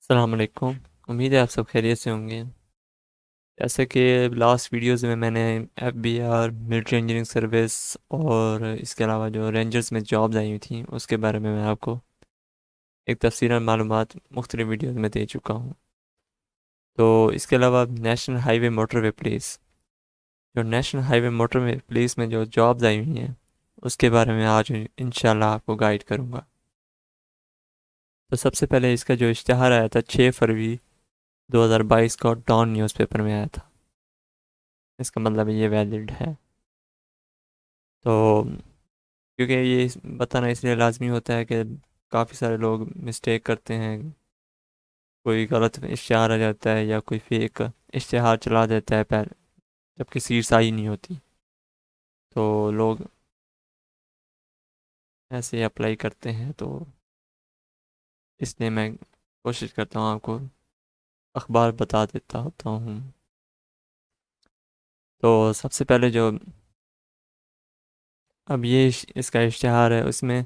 अस्सलाम वालेकुम। उम्मीद है आप सब खैरियत से होंगे। जैसे कि लास्ट वीडियोस में मैंने एफबीआर मिलिट्री इंजीनियरिंग सर्विस और इसके अलावा जो रेंजर्स में जॉब्स आई हुई थी उसके बारे में मैं आपको एक तफसीलन मालूमात मुख्तलिफ वीडियोस में दे चुका हूँ। तो इसके अलावा नेशनल हाईवे मोटरवे पुलिस, जो नेशनल हाईवे मोटरवे पुलिस में जो जॉब्स आई हुई हैं उसके बारे में आज इंशाल्लाह आपको गाइड करूँगा। तो सबसे पहले इसका जो इश्तहार आया था 6 फरवरी 2022 को डॉन न्यूज़पेपर में आया था। इसका मतलब ये वैलिड है। तो क्योंकि ये बताना इसलिए लाजमी होता है कि काफ़ी सारे लोग मिस्टेक करते हैं। कोई गलत इश्तिहार आ जाता है या कोई फेक इश्तिहार चला देता है पहले, जबकि सीट सही नहीं होती, तो लोग ऐसे अप्लाई करते हैं। तो इसलिए मैं कोशिश करता हूँ आपको अखबार बता देता होता हूँ। तो सबसे पहले जो अब ये इसका इश्तिहार है उसमें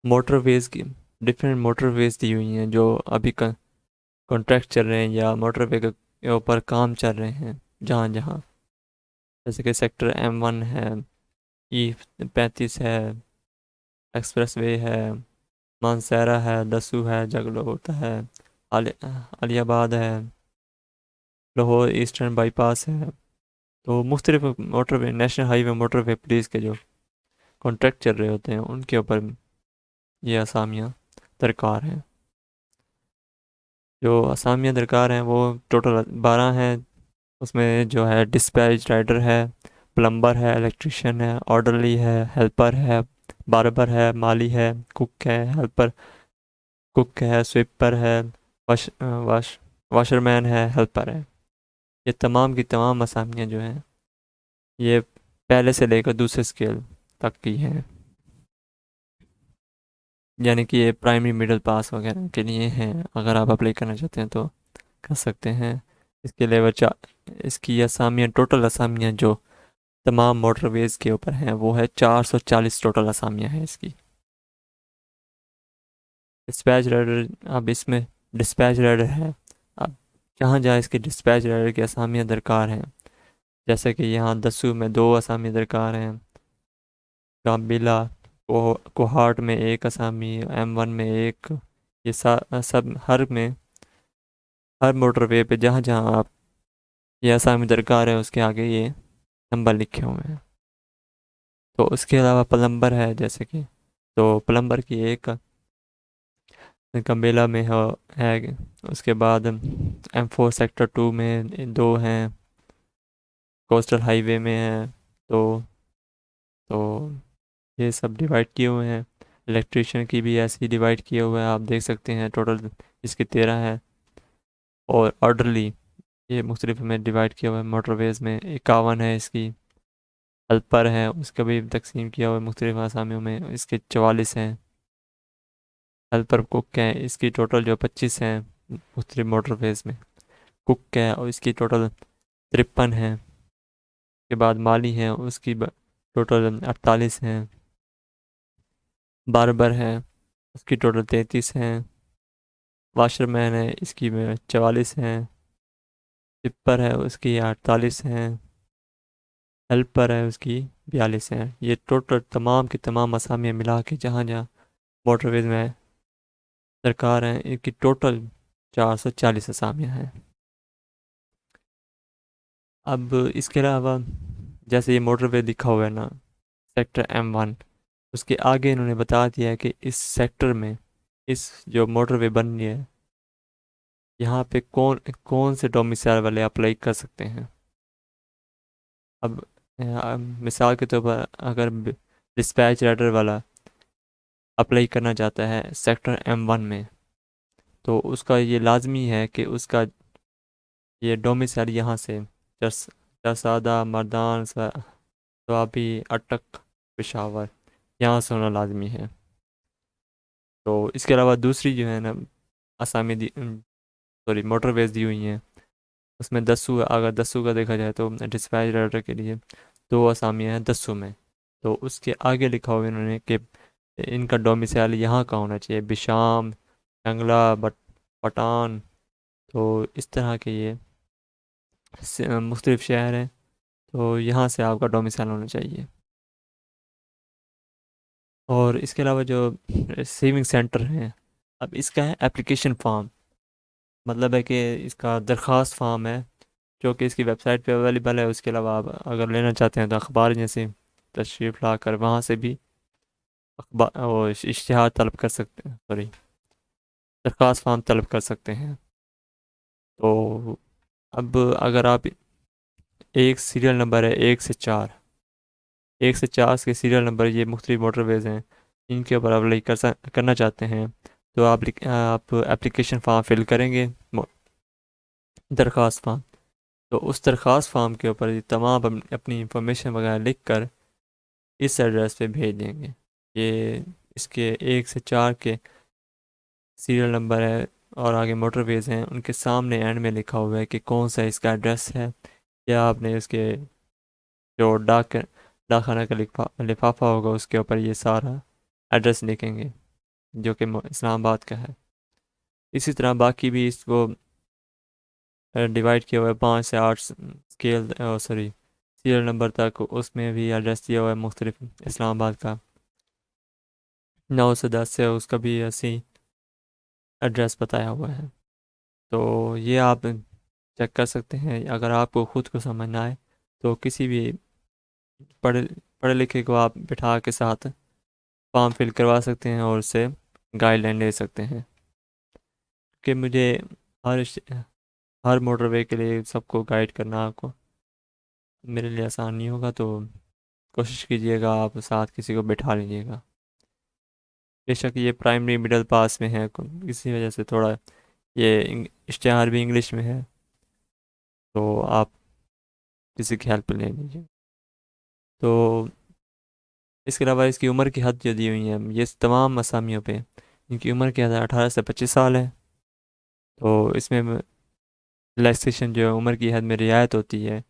मोटरवेज़ की डिफरेंट मोटरवेज़ दी हुई हैं जो अभी कॉन्ट्रैक्ट चल रहे हैं या मोटरवे के ऊपर काम चल रहे हैं जहाँ जहाँ। जैसे कि सेक्टर M1 है, E35 है, एक्सप्रेस वे है, मानसैरा है, दसू है, जगलोटा है, अलियाबाद है, लाहौर ईस्टर्न बाईपास है। तो मुख्तलिफ motorway national highway motorway police के जो कॉन्ट्रैक्ट चल रहे होते हैं उनके ऊपर ये असामियाँ दरकार हैं। जो असामियाँ दरकार हैं वो टोटल 12 हैं। उसमें जो है डिस्पैच राइडर है, प्लम्बर है, इलेक्ट्रिशियन है, ऑर्डरली है, हेल्पर है, बार्बर है, माली है, कुक है, स्वीपर है, वाश वॉशरमैन है, हेल्पर है। ये तमाम की तमाम असामियाँ जो हैं ये पहले से लेकर दूसरे स्केल तक की हैं। यानी कि ये प्राइमरी मिडिल पास वगैरह के लिए हैं। अगर आप अप्लाई करना चाहते हैं तो कर सकते हैं। इसके अलावा इसकी असामियाँ टोटल असामियाँ जो तमाम मोटरवेज़ के ऊपर हैं वो है 440 टोटल असामियाँ हैं इसकी। डिस्पैच राइडर, अब इसमें डिस्पैच राइडर है। अब जहाँ जहाँ इसके डिस्पैच राइडर की असामियाँ दरकार हैं, जैसे कि यहाँ दस्सू में 2 असामी दरकार हैं, गांबिला कोहाट में 1 असामी, M1 में एक। ये सब हर मोटरवे पे जहाँ जहाँ आप ये असामी दरकार है उसके आगे ये नंबर लिखे हुए हैं। तो उसके अलावा प्लम्बर है, जैसे कि तो प्लम्बर की एक गंबेला में है। उसके बाद M4 सेक्टर 2 में 2 हैं, कोस्टल हाईवे में है। तो ये सब डिवाइड किए हुए हैं। इलेक्ट्रिशियन की भी ऐसे ही डिवाइड किए हुए हैं, आप देख सकते हैं टोटल इसके 13 है। और ऑर्डरली ये मुख्तलिफ में डिवाइड किया हुआ है, मोटरवेज़ में 51 है इसकी। हेल्पर है उसका भी तकसीम किया हुआ है मुख्तलिफ आसामियों में, इसके 44 हैं। हेल्पर कुक हैं, इसकी टोटल जो 25 हैं मुख्तलिफ मोटरवेज़ में। कुक है और इसकी टोटल 53 है। के बाद माली है उसकी टोटल 48 हैं। बार्बर है उसकी टोटल 33 हैं। वाशरमैन है इसकी में 44 हैं। टिप्पर है उसकी 48 हैं। हेल्पर है उसकी 42 हैं। ये टोटल तमाम की तमाम असामियाँ मिला के जहाँ जहाँ मोटरवेज में सरकार हैं इनकी टोटल 440 असामियाँ हैं। अब इसके अलावा जैसे ये मोटरवे लिखा हुआ है ना, सेक्टर M1, उसके आगे इन्होंने बता दिया है कि इस सेक्टर में इस जो मोटरवे बन रही है यहाँ पे कौन कौन से डोमिसाइल वाले अप्लाई कर सकते हैं। अब मिसाल के तौर पर अगर डिस्पैच राइडर वाला अप्लाई करना चाहता है सेक्टर M1 में, तो उसका ये लाजमी है कि उसका ये डोमिसाइल यहाँ से जस जसादा मर्दान स्वाबी अटक पेशावर यहाँ से होना लाजमी है। तो इसके अलावा दूसरी जो है ना असामी सॉरी मोटरवेज दी हुई हैं उसमें दस्सू, अगर दस्सू का देखा जाए तो डिस्पैच राइडर के लिए 2 असामियाँ हैं दस्सू में। तो उसके आगे लिखा हुआ है इन्होंने कि इनका डोमिसाइल यहाँ का होना चाहिए, बिशाम, जंगला, पठान, तो इस तरह के ये मुख्तलिफ शहर हैं, तो यहाँ से आपका डोमिसाइल होना चाहिए। और इसके अलावा जो सेविंग सेंटर हैं, अब इसका है एप्लीकेशन फॉर्म, मतलब है कि इसका दरख्वास्त फॉर्म है जो कि इसकी वेबसाइट पे अवेलेबल है। उसके अलावा आप अगर लेना चाहते हैं तो अखबार जैसे तशरीफ़ ला कर वहाँ से भी अखबार वो इश्तिहार तलब कर सकते हैं, सॉरी, दरख्वास्त फॉर्म तलब कर सकते हैं। तो अब अगर आप एक सीरियल नंबर है 1 से 4, 1 से 4 के सीरियल नंबर, ये मुख्तलिफ मोटरवेज़ हैं, इनके ऊपर अप्लाई करना चाहते हैं, तो आप एप्लीकेशन फॉर्म फिल करेंगे, दरख्वास्त फॉर्म। तो उस दरख्वास्त फॉर्म के ऊपर ये तमाम अपनी इंफॉर्मेशन वगैरह लिख कर इस एड्रेस पे भेज देंगे। ये इसके 1 से 4 के सीरियल नंबर है और आगे मोटरवेज़ हैं, उनके सामने एंड में लिखा हुआ है कि कौन सा इसका एड्रेस है। या आपने उसके जो डाकखाना का लिफाफा होगा उसके ऊपर ये सारा एड्रेस लिखेंगे जो कि इस्लामाबाद का है। इसी तरह बाकी भी इसको डिवाइड किया हुआ है 5 से 8 स्केल, सॉरी, सीरियल नंबर तक, उसमें भी एड्रेस दिया हुआ है मुख्तलिफ इस्लामाबाद का। 9 से 10 है उसका भी ऐसे ही एड्रेस बताया हुआ है। तो ये आप चेक कर सकते हैं। अगर आपको ख़ुद को समझना है तो किसी भी पढ़े पढ़े लिखे को आप बिठा के साथ फॉर्म फिल करवा सकते हैं और उससे गाइडलाइन ले सकते हैं। कि मुझे हर हर मोटरवे के लिए सबको गाइड करना आपको मेरे लिए आसान नहीं होगा, तो कोशिश कीजिएगा आप साथ किसी को बिठा लीजिएगा। बेशक ये प्राइमरी मिडिल पास में है, इसी वजह से थोड़ा ये इश्तिहार भी इंग्लिश में है, तो आप किसी की हेल्प ले लीजिए। तो इसके अलावा इसकी उम्र की हद जो दी हुई है ये तमाम असामियों पे, इनकी उम्र की हद 18 से 25 साल है। तो इसमें रिलैक्सेशन जो उम्र की हद में रियायत होती है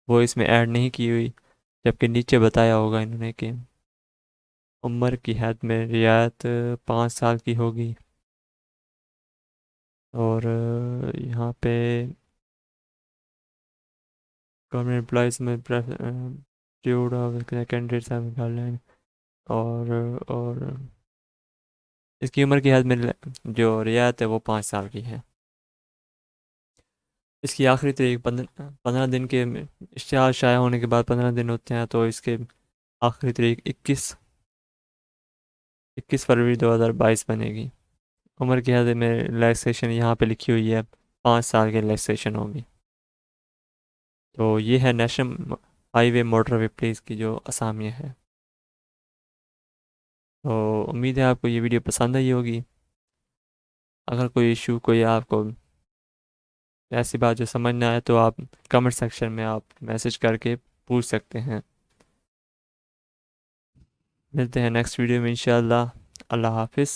वो इसमें ऐड नहीं की हुई, जबकि नीचे बताया होगा इन्होंने कि उम्र की हद में रियायत 5 साल की होगी। और यहाँ पे गवर्नमेंट एम्प्लॉयज़ में कैंडिडेट्स गाइडलाइन, और इसकी उम्र की हद में जो रियायत है वो 5 साल की है। इसकी आखिरी तारीख 15 दिन के इश्तिहार शाया होने के बाद 15 दिन होते हैं, तो इसके आखिरी तारीख 21 फरवरी 2022 बनेगी। उम्र की हद में रिलैक्सेशन यहाँ पे लिखी हुई है, 5 साल की रिलैक्सेशन होगी। तो ये है नेशनल हाईवे मोटरवे पुलिस की जो असामियाँ है। तो उम्मीद है आपको ये वीडियो पसंद आई होगी। अगर कोई इशू, कोई आपको ऐसी बात जो समझ ना आए तो आप कमेंट सेक्शन में आप मैसेज करके पूछ सकते हैं। मिलते हैं नेक्स्ट वीडियो में इंशाल्लाह। अल्लाह हाफिज़।